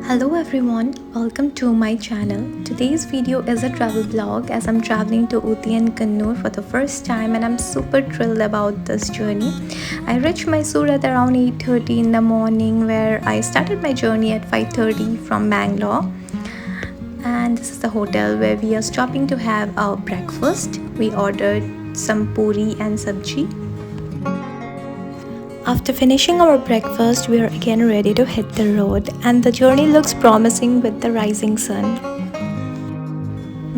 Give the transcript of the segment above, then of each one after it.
Hello everyone, welcome to my channel. Today's video is a travel vlog as I'm traveling to Ooty and Coonoor for the first time and I'm super thrilled about this journey. I reached Mysore at around 8:30 in the morning where I started my journey at 5:30 from Bangalore. And this is the hotel where we are stopping to have our breakfast. We ordered some puri and sabji. After finishing our breakfast, we are again ready to hit the road and the journey looks promising with the rising sun.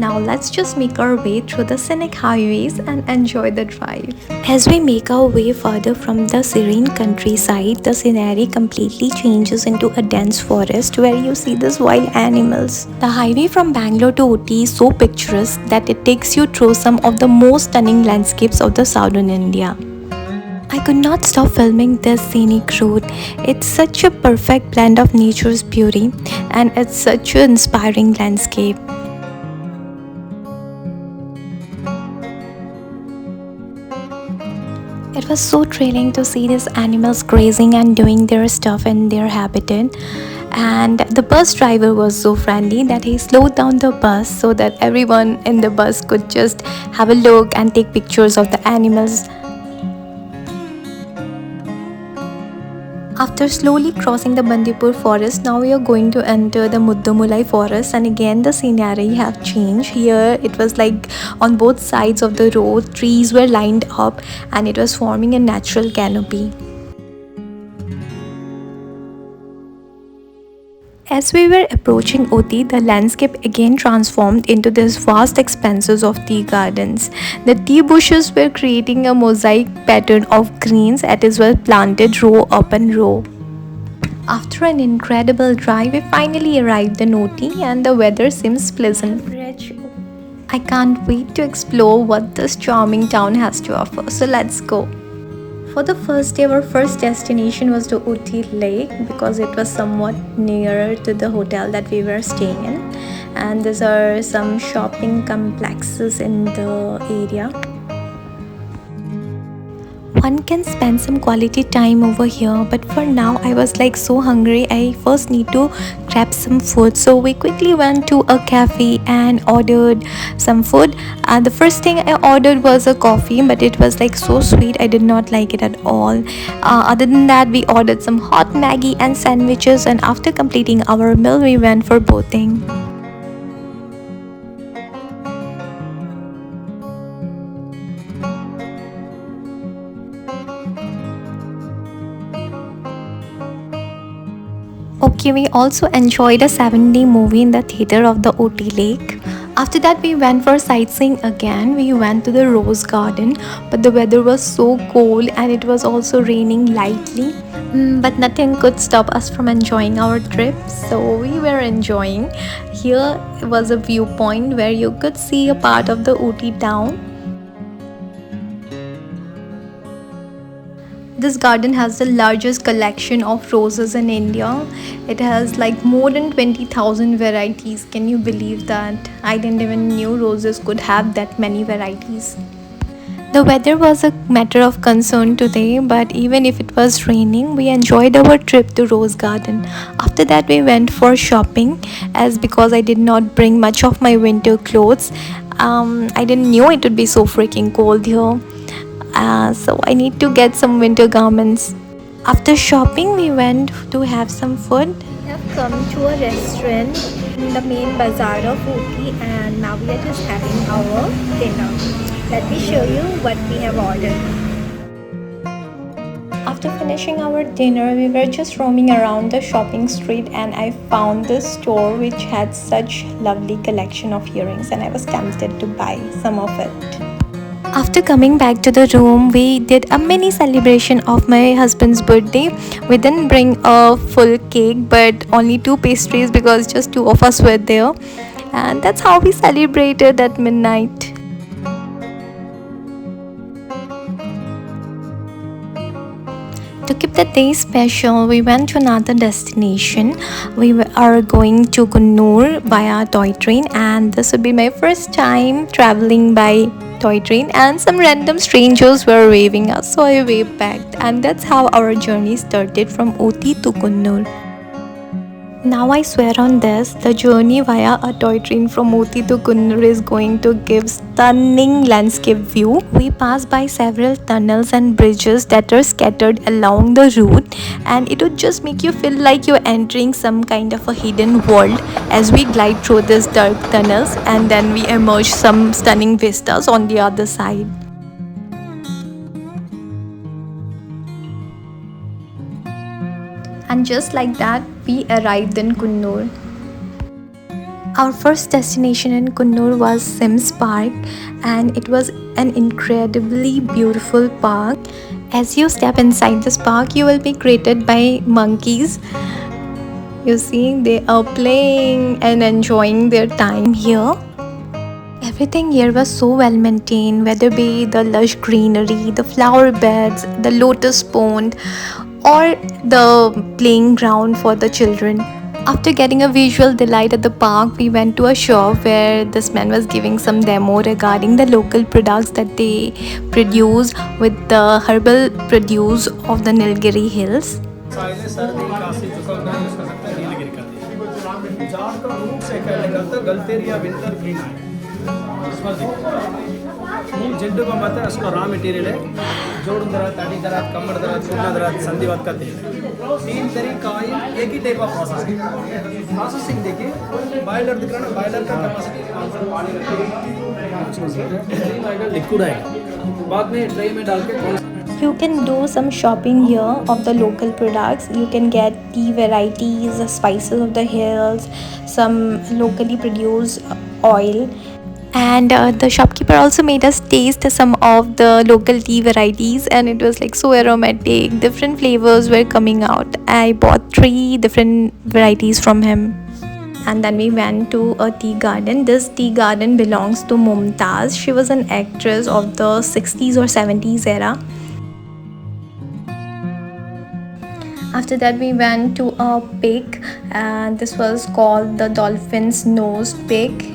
Now let's just make our way through the scenic highways and enjoy the drive. As we make our way further from the serene countryside, the scenery completely changes into a dense forest where you see these wild animals. The highway from Bangalore to Ooty is so picturesque that it takes you through some of the most stunning landscapes of the southern India. I could not stop filming this scenic route. It's such a perfect blend of nature's beauty and it's such an inspiring landscape. It was so thrilling to see these animals grazing and doing their stuff in their habitat. And the bus driver was so friendly that he slowed down the bus so that everyone in the bus could just have a look and take pictures of the animals. After slowly crossing the Bandipur forest, now we are going to enter the Muddumulai forest and again the scenery have changed. Here it was like on both sides of the road, trees were lined up and it was forming a natural canopy. As we were approaching Ooty, the landscape again transformed into these vast expanses of tea gardens. The tea bushes were creating a mosaic pattern of greens as well planted row upon row. After an incredible drive, we finally arrived in Ooty and the weather seems pleasant. I can't wait to explore what this charming town has to offer, so let's go. For the first day, our first destination was to Ooty Lake because it was somewhat nearer to the hotel that we were staying in. And these are some shopping complexes in the area. One can spend some quality time over here, but for now I was like so hungry. I first need to grab some food, so we quickly went to a cafe and ordered some food. The first thing I ordered was a coffee, but it was like so sweet. I did not like it at all. Other than that, we ordered some hot Maggie and sandwiches, and after completing our meal we went for boating. Okay, we also enjoyed a 7-day movie in the theater of the Ooty Lake. After that, we went for sightseeing again. We went to the Rose Garden, but the weather was so cold and it was also raining lightly. But nothing could stop us from enjoying our trip, so we were enjoying. Here was a viewpoint where you could see a part of the Ooty town. This garden has the largest collection of roses in India. It has like more than 20,000 varieties. Can you believe that? I didn't even knew roses could have that many varieties. The weather was a matter of concern today, but even if it was raining, we enjoyed our trip to Rose Garden. After that, we went for shopping because I did not bring much of my winter clothes. I didn't know it would be so freaking cold here. So I need to get some winter garments. After shopping, we went to have some food. We have come to a restaurant in the main bazaar of Ooty and now we are just having our dinner. Let me show you what we have ordered. After finishing our dinner, we were just roaming around the shopping street and I found this store which had such lovely collection of earrings and I was tempted to buy some of it. After coming back to the room, we did a mini celebration of my husband's birthday. We didn't bring a full cake but only 2 pastries because just 2 of us were there. And that's how we celebrated at midnight. To keep the day special, we went to another destination. We are going to Coonoor via toy train and this would be my first time traveling by toy train and some random strangers were waving us, so I waved back and that's how our journey started from Ooty to Coonoor. Now I swear on this, the journey via a toy train from Ooty to Coonoor is going to give stunning landscape view. We pass by several tunnels and bridges that are scattered along the route, and it would just make you feel like you're entering some kind of a hidden world as we glide through these dark tunnels, and then we emerge some stunning vistas on the other side. And just like that, we arrived in Coonoor. Our first destination in Coonoor was Sims Park, and it was an incredibly beautiful park. As you step inside this park, you will be greeted by monkeys. You see, they are playing and enjoying their time here. Everything here was so well maintained, whether be the lush greenery, the flower beds, the lotus pond, or the playing ground for the children. After getting a visual delight at the park, we went to a shop where this man was giving some demo regarding the local products that they produce with the herbal produce of the Nilgiri hills. मूल जेंडू का मतलब उसका raw material है जोड़ दरात ताड़ी दरात कमर दरात सुन्ना दरात संधिवात का तेल तीन तरीका एक ही टाइप ऑफ प्रोसेसिंग देखिए बॉयलर दिख रहा है ना बॉयलर का कैपेसिटी लिक्विड है बाद में ट्रे में डाल के You can do some shopping here of the local products. You can get tea varieties, the spices of the hills, some locally produced oil. And the shopkeeper also made us taste some of the local tea varieties, and it was like so aromatic. Different flavors were coming out. I bought 3 different varieties from him. And then we went to a tea garden. This tea garden belongs to Mumtaz. She was an actress of the 60s or 70s era. After that, we went to a pig, and this was called the dolphin's nose pig.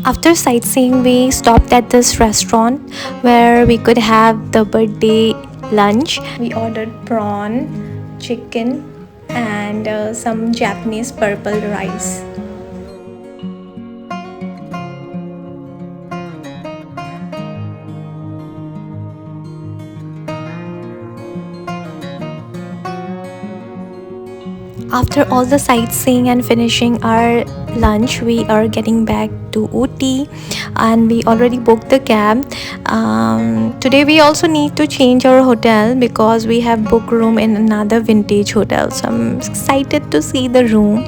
After sightseeing, we stopped at this restaurant where we could have the birthday lunch. We ordered prawn, chicken, and some Japanese purple rice. After all the sightseeing and finishing our lunch, we are getting back to Ooty, and we already booked the cab. Today we also need to change our hotel because we have booked room in another vintage hotel. So I'm excited to see the room.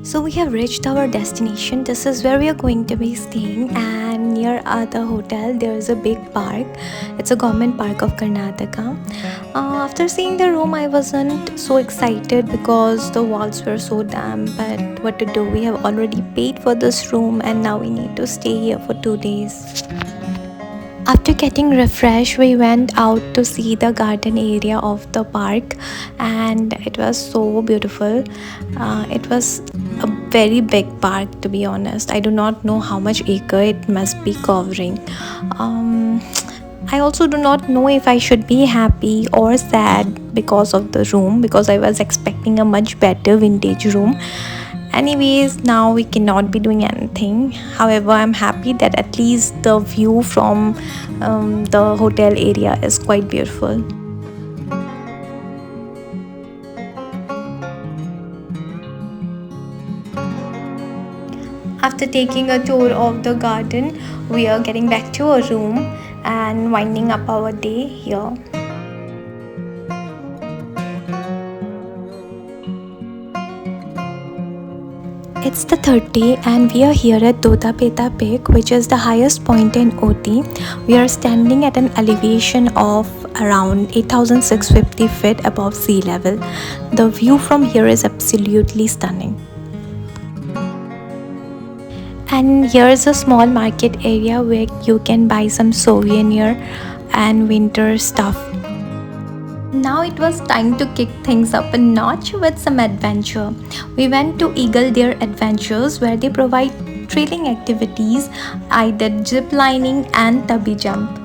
So we have reached our destination. This is where we are going to be staying, and near the hotel there is a big park. It's a government park of Karnataka. After seeing the room, I wasn't so excited because the walls were so damp, but what to do, we have already paid for this room and now we need to stay here for 2 days. After getting refreshed, we went out to see the garden area of the park, and it was so beautiful. It was a very big park, to be honest. I do not know how much acre it must be covering. I also do not know if I should be happy or sad because of the room, because I was expecting a much better vintage room. Anyways, now we cannot be doing anything. However, I'm happy that at least the view from the hotel area is quite beautiful. After taking a tour of the garden, we are getting back to our room and winding up our day here. It's the third day and we are here at Dodapeta Peak, which is the highest point in Ooty. We are standing at an elevation of around 8,650 feet above sea level. The view from here is absolutely stunning. And here is a small market area where you can buy some souvenir and winter stuff. Now it was time to kick things up a notch with some adventure. We went to Eagle Deer Adventures, where they provide thrilling activities. I did zip lining and tubby jump.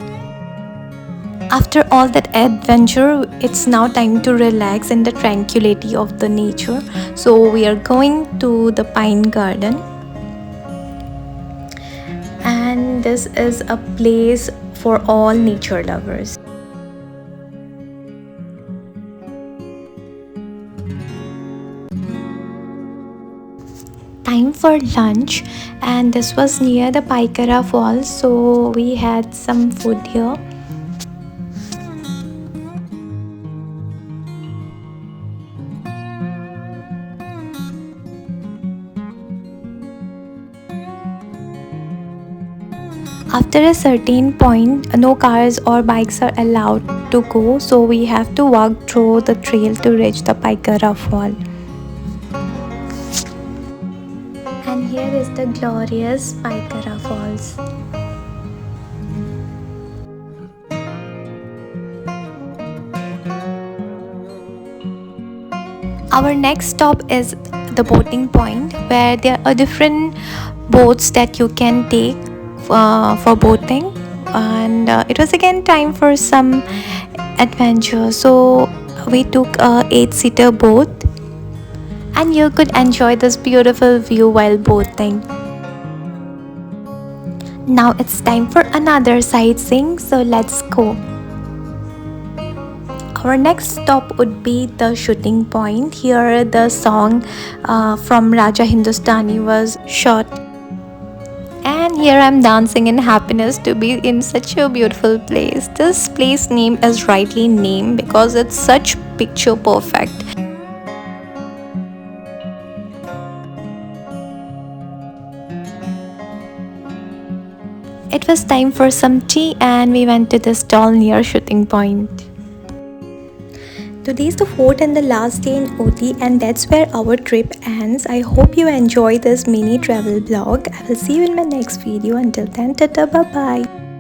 After all that adventure, it's now time to relax in the tranquility of the nature. So we are going to the pine garden, and this is a place for all nature lovers. Time for lunch, and this was near the Paikara Falls, so we had some food here. After a certain point, no cars or bikes are allowed to go, so we have to walk through the trail to reach the Paikara Fall. And here is the glorious Paikara Falls. Our next stop is the boating point, where there are different boats that you can take for boating, and it was again time for some adventure. So we took a 8-seater boat, and you could enjoy this beautiful view while boating. Now it's time for another sightseeing, so let's go. Our next stop would be the shooting point. Here the song from Raja Hindustani was shot. And here I'm dancing in happiness to be in such a beautiful place. This place name is rightly named because it's such picture perfect. It was time for some tea, and we went to the stall near shooting point. Today is the fourth and the last day in Ooty, and that's where our trip ends. I hope you enjoy this mini travel vlog. I will see you in my next video. Until then, tata, bye bye.